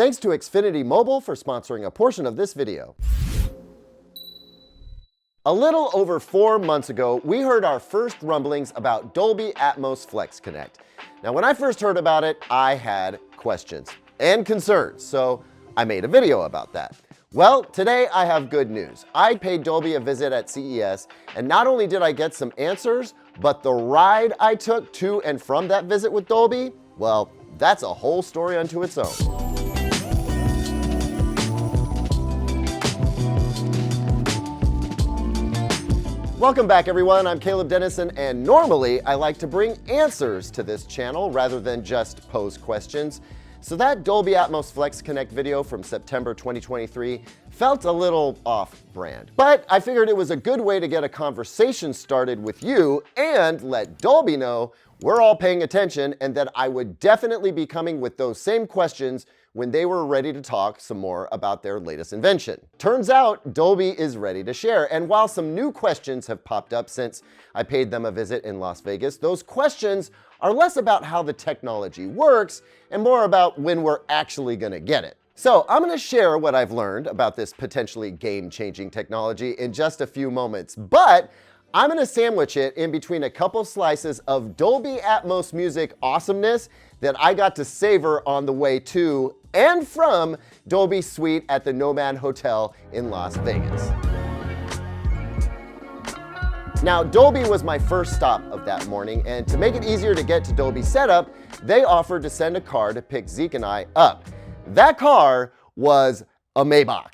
Thanks to Xfinity Mobile for sponsoring a portion of this video. A little over 4 months ago, we heard our first rumblings about Dolby Atmos Flex Connect. Now, when I first heard about it, I had questions and concerns, so I made a video about that. Well, today I have good news. I paid Dolby a visit at CES, and not only did I get some answers, but the ride I took to and from that visit with Dolby, well, that's a whole story unto its own. Welcome back, everyone. I'm Caleb Dennison, and normally I like to bring answers to this channel rather than just pose questions. So that Dolby Atmos Flex Connect video from September 2023 felt a little off-brand. But I figured it was a good way to get a conversation started with you and let Dolby know we're all paying attention and that I would definitely be coming with those same questions when they were ready to talk some more about their latest invention. Turns out Dolby is ready to share, and while some new questions have popped up since I paid them a visit in Las Vegas, those questions are less about how the technology works and more about when we're actually gonna get it. So I'm gonna share what I've learned about this potentially game-changing technology in just a few moments, but I'm gonna sandwich it in between a couple slices of Dolby Atmos music awesomeness that I got to savor on the way to and from Dolby Suite at the Nomad Hotel in Las Vegas. Now, Dolby was my first stop of that morning, and to make it easier to get to Dolby setup, they offered to send a car to pick Zeke and I up. That car was a Maybach.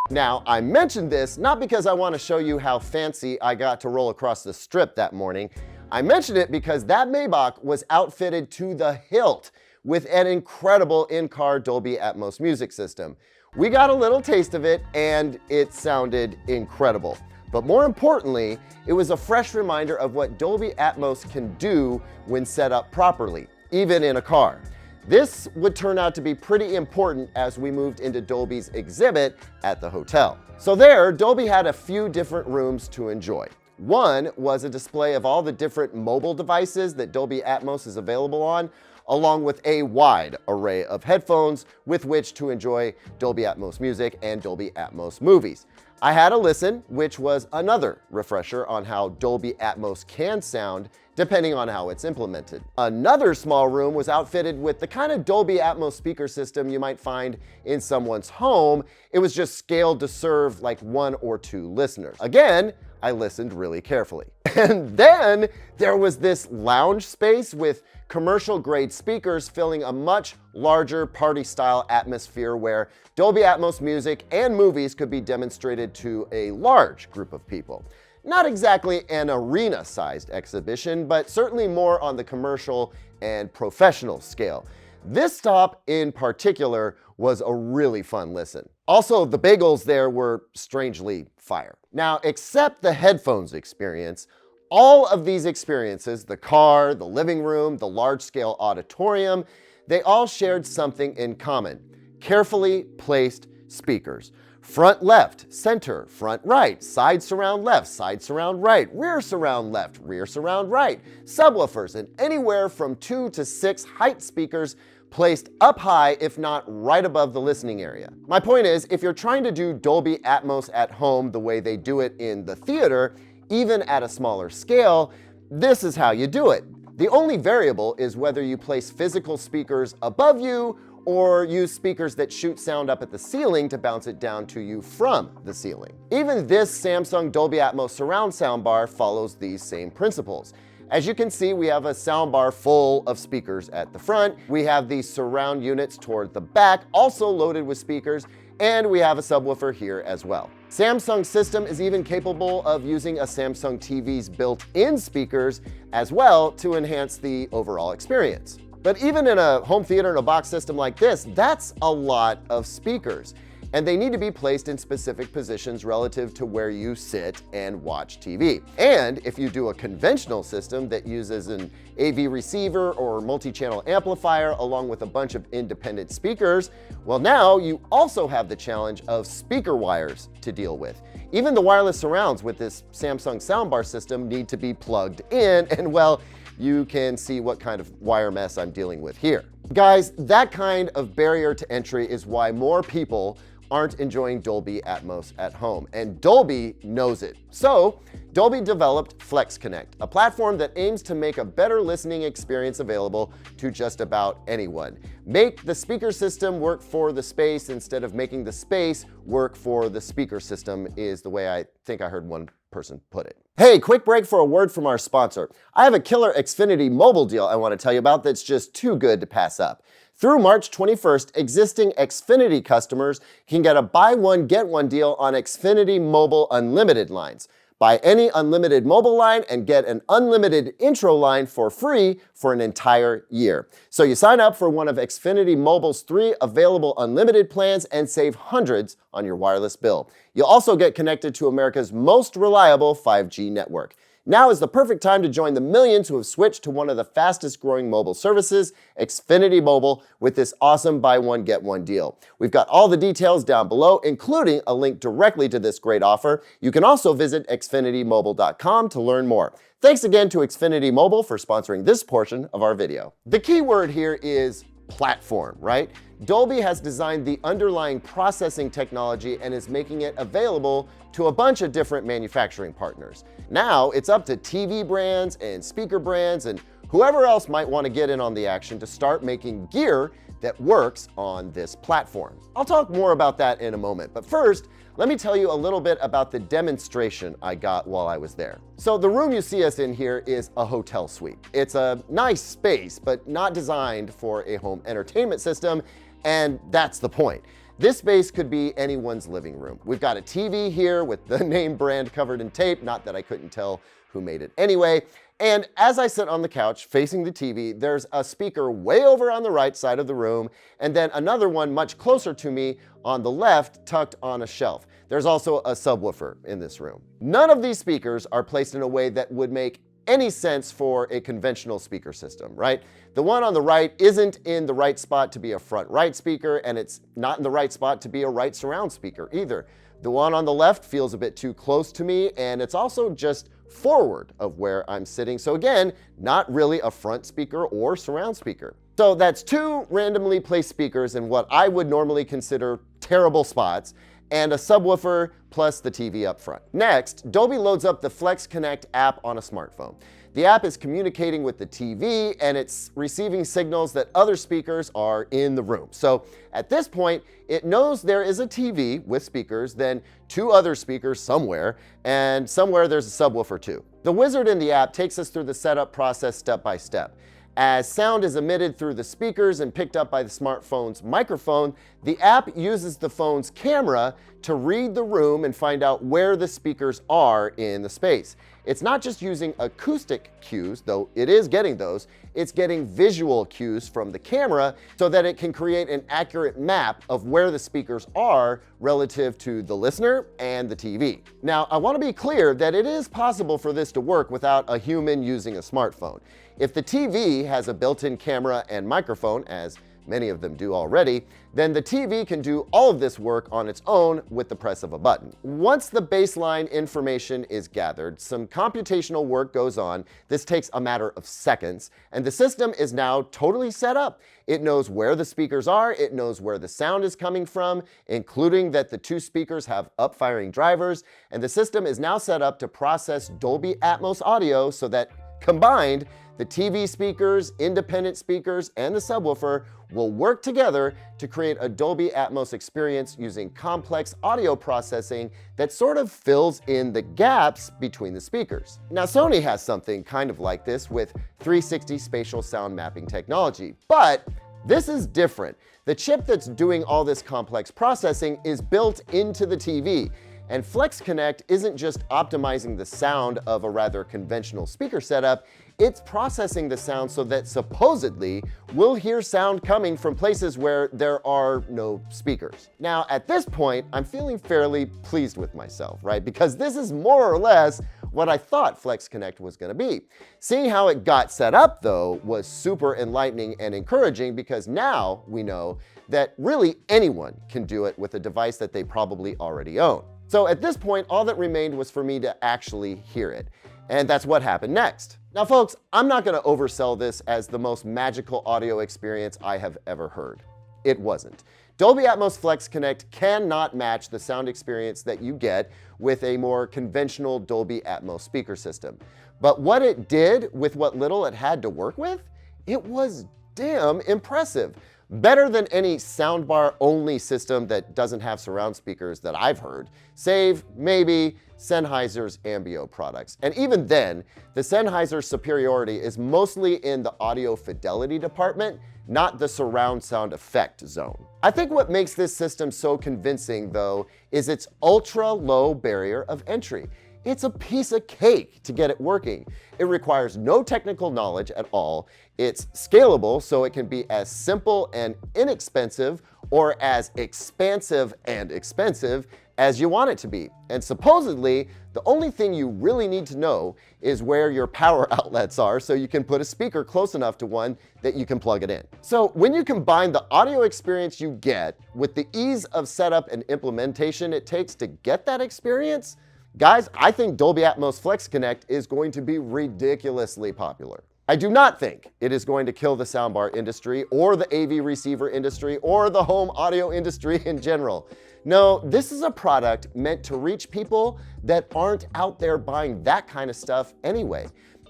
Now, I mentioned this not because I want to show you how fancy I got to roll across the strip that morning. I mentioned it because that Maybach was outfitted to the hilt with an incredible in-car Dolby Atmos music system. We got a little taste of it and it sounded incredible. But more importantly, it was a fresh reminder of what Dolby Atmos can do when set up properly, even in a car. This would turn out to be pretty important as we moved into Dolby's exhibit at the hotel. So there, Dolby had a few different rooms to enjoy. One was a display of all the different mobile devices that Dolby Atmos is available on, along with a wide array of headphones with which to enjoy Dolby Atmos music and Dolby Atmos movies. I had a listen, which was another refresher on how Dolby Atmos can sound depending on how it's implemented. Another small room was outfitted with the kind of Dolby Atmos speaker system you might find in someone's home. It was just scaled to serve like 1 or 2 listeners. Again, I listened really carefully. And then there was this lounge space with commercial-grade speakers filling a much larger party-style atmosphere where Dolby Atmos music and movies could be demonstrated to a large group of people. Not exactly an arena-sized exhibition, but certainly more on the commercial and professional scale. This stop in particular was a really fun listen. Also, the bagels there were strangely fire. Now, except the headphones experience, all of these experiences, the car, the living room, the large-scale auditorium, they all shared something in common: carefully placed speakers. Front left, center, front right, side surround left, side surround right, rear surround left, rear surround right, subwoofers, and anywhere from 2 to 6 height speakers placed up high, if not right above the listening area. My point is, if you're trying to do Dolby Atmos at home the way they do it in the theater, even at a smaller scale, this is how you do it. The only variable is whether you place physical speakers above you or use speakers that shoot sound up at the ceiling to bounce it down to you from the ceiling. Even this Samsung Dolby Atmos surround soundbar follows these same principles. As you can see, we have a soundbar full of speakers at the front. We have these surround units toward the back, also loaded with speakers, and we have a subwoofer here as well. Samsung's system is even capable of using a Samsung TV's built-in speakers as well to enhance the overall experience. But even in a home theater in a box system like this, that's a lot of speakers. and they need to be placed in specific positions relative to where you sit and watch TV. And if you do a conventional system that uses an AV receiver or multi-channel amplifier along with a bunch of independent speakers, well, now you also have the challenge of speaker wires to deal with. Even the wireless surrounds with this Samsung soundbar system need to be plugged in, and well, you can see what kind of wire mess I'm dealing with here. Guys, that kind of barrier to entry is why more people aren't enjoying Dolby Atmos at home, and Dolby knows it. So Dolby developed FlexConnect, a platform that aims to make a better listening experience available to just about anyone. Make the speaker system work for the space instead of making the space work for the speaker system is the way I think I heard one person put it. Hey, quick break for a word from our sponsor. I have a killer Xfinity mobile deal I want to tell you about that's just too good to pass up. Through March 21st, existing Xfinity customers can get a buy one, get one deal on Xfinity Mobile Unlimited lines. Buy any unlimited mobile line and get an unlimited intro line for free for an entire year. So you sign up for one of Xfinity Mobile's 3 available unlimited plans and save hundreds on your wireless bill. You'll also get connected to America's most reliable 5G network. Now is the perfect time to join the millions who have switched to one of the fastest growing mobile services, Xfinity Mobile, with this awesome buy one, get one deal. We've got all the details down below, including a link directly to this great offer. You can also visit xfinitymobile.com to learn more. Thanks again to Xfinity Mobile for sponsoring this portion of our video. The key word here is platform, right? Dolby has designed the underlying processing technology and is making it available to a bunch of different manufacturing partners. Now it's up to TV brands and speaker brands and whoever else might want to get in on the action to start making gear that works on this platform. I'll talk more about that in a moment, but first, let me tell you a little bit about the demonstration I got while I was there. So the room you see us in here is a hotel suite. It's a nice space, but not designed for a home entertainment system, and that's the point. This space could be anyone's living room. We've got a TV here with the name brand covered in tape, not that I couldn't tell who made it anyway. And as I sit on the couch facing the TV, there's a speaker way over on the right side of the room, and then another one much closer to me on the left, tucked on a shelf. There's also a subwoofer in this room. None of these speakers are placed in a way that would make any sense for a conventional speaker system, right? The one on the right isn't in the right spot to be a front right speaker, and it's not in the right spot to be a right surround speaker either. The one on the left feels a bit too close to me, and it's also just forward of where I'm sitting. So again, not really a front speaker or surround speaker. So that's 2 randomly placed speakers in what I would normally consider terrible spots, and a subwoofer plus the TV up front. Next, Dolby loads up the FlexConnect app on a smartphone. The app is communicating with the TV and it's receiving signals that other speakers are in the room. So at this point, it knows there is a TV with speakers, then 2 other speakers somewhere, and somewhere there's a subwoofer too. The wizard in the app takes us through the setup process step by step. As sound is emitted through the speakers and picked up by the smartphone's microphone, the app uses the phone's camera to read the room and find out where the speakers are in the space. It's not just using acoustic cues, though it is getting those, it's getting visual cues from the camera so that it can create an accurate map of where the speakers are relative to the listener and the TV. Now, I want to be clear that it is possible for this to work without a human using a smartphone. If the TV has a built-in camera and microphone, as many of them do already, then the TV can do all of this work on its own with the press of a button. Once the baseline information is gathered, some computational work goes on. This takes a matter of seconds, and the system is now totally set up. It knows where the speakers are, it knows where the sound is coming from, including that the 2 speakers have up-firing drivers, and the system is now set up to process Dolby Atmos audio so that combined, the TV speakers, independent speakers, and the subwoofer will work together to create a Dolby Atmos experience using complex audio processing that sort of fills in the gaps between the speakers. Now, Sony has something kind of like this with 360 spatial sound mapping technology, but this is different. The chip that's doing all this complex processing is built into the TV. And FlexConnect isn't just optimizing the sound of a rather conventional speaker setup, it's processing the sound so that supposedly we'll hear sound coming from places where there are no speakers. Now, at this point, I'm feeling fairly pleased with myself, right? Because this is more or less what I thought Flex Connect was going to be. Seeing how it got set up, though, was super enlightening and encouraging, because now we know that really anyone can do it with a device that they probably already own. So at this point, all that remained was for me to actually hear it. And that's what happened next. Now, folks, I'm not going to oversell this as the most magical audio experience I have ever heard. It wasn't. Dolby Atmos Flex Connect cannot match the sound experience that you get with a more conventional Dolby Atmos speaker system. But what it did with what little it had to work with, it was damn impressive. Better than any soundbar only system that doesn't have surround speakers that I've heard, save maybe Sennheiser's Ambio products. And even then, the Sennheiser superiority is mostly in the audio fidelity department, not the surround sound effect zone. I think what makes this system so convincing, though, is its ultra low barrier of entry. It's a piece of cake to get it working. It requires no technical knowledge at all. It's scalable, so it can be as simple and inexpensive or as expansive and expensive as you want it to be. And supposedly, the only thing you really need to know is where your power outlets are, so you can put a speaker close enough to one that you can plug it in. So when you combine the audio experience you get with the ease of setup and implementation it takes to get that experience, guys, I think Dolby Atmos Flex Connect is going to be ridiculously popular. I do not think it is going to kill the soundbar industry or the AV receiver industry or the home audio industry in general. No, this is a product meant to reach people that aren't out there buying that kind of stuff anyway.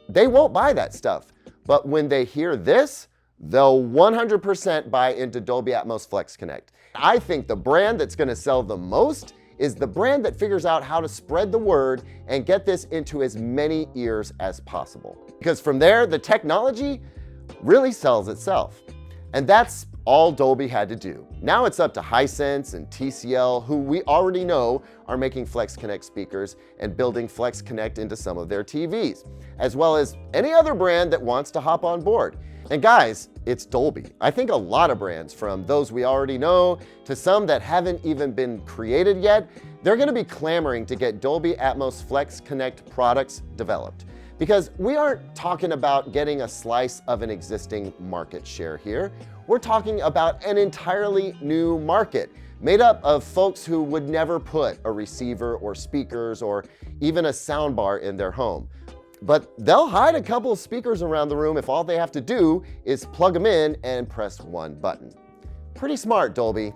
They won't buy that stuff, but when they hear this, they'll 100% buy into Dolby Atmos Flex Connect. I think the brand that's going to sell the most is the brand that figures out how to spread the word and get this into as many ears as possible. Because from there, the technology really sells itself. And that's all Dolby had to do. Now it's up to Hisense and TCL, who we already know are making Flex Connect speakers and building Flex Connect into some of their TVs, as well as any other brand that wants to hop on board. And guys, it's Dolby. I think a lot of brands, from those we already know to some that haven't even been created yet, they're going to be clamoring to get Dolby Atmos Flex Connect products developed. Because we aren't talking about getting a slice of an existing market share here. We're talking about an entirely new market made up of folks who would never put a receiver or speakers or even a soundbar in their home. But they'll hide a couple of speakers around the room if all they have to do is plug them in and press one button. Pretty smart, Dolby.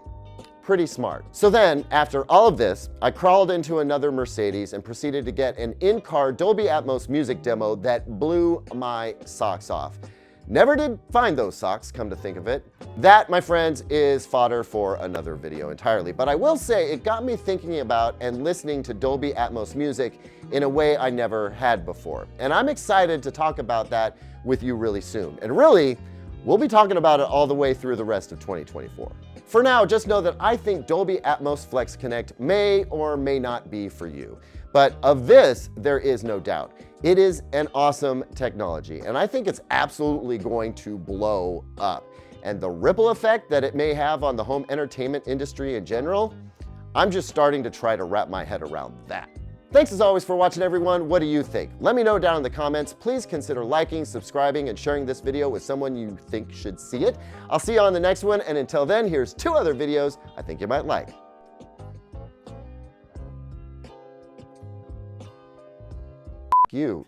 Pretty smart. So then, after all of this, I crawled into another Mercedes and proceeded to get an in-car Dolby Atmos music demo that blew my socks off. Never did find those socks, come to think of it. That, my friends, is fodder for another video entirely. But I will say it got me thinking about and listening to Dolby Atmos music in a way I never had before. And I'm excited to talk about that with you really soon. And really, we'll be talking about it all the way through the rest of 2024. For now, just know that I think Dolby Atmos Flex Connect may or may not be for you. But of this, there is no doubt. It is an awesome technology, and I think it's absolutely going to blow up. And the ripple effect that it may have on the home entertainment industry in general, I'm just starting to try to wrap my head around that. Thanks as always for watching, everyone. What do you think? Let me know down in the comments. Please consider liking, subscribing, and sharing this video with someone you think should see it. I'll see you on the next one, and until then, here's 2 other videos I think you might like. You.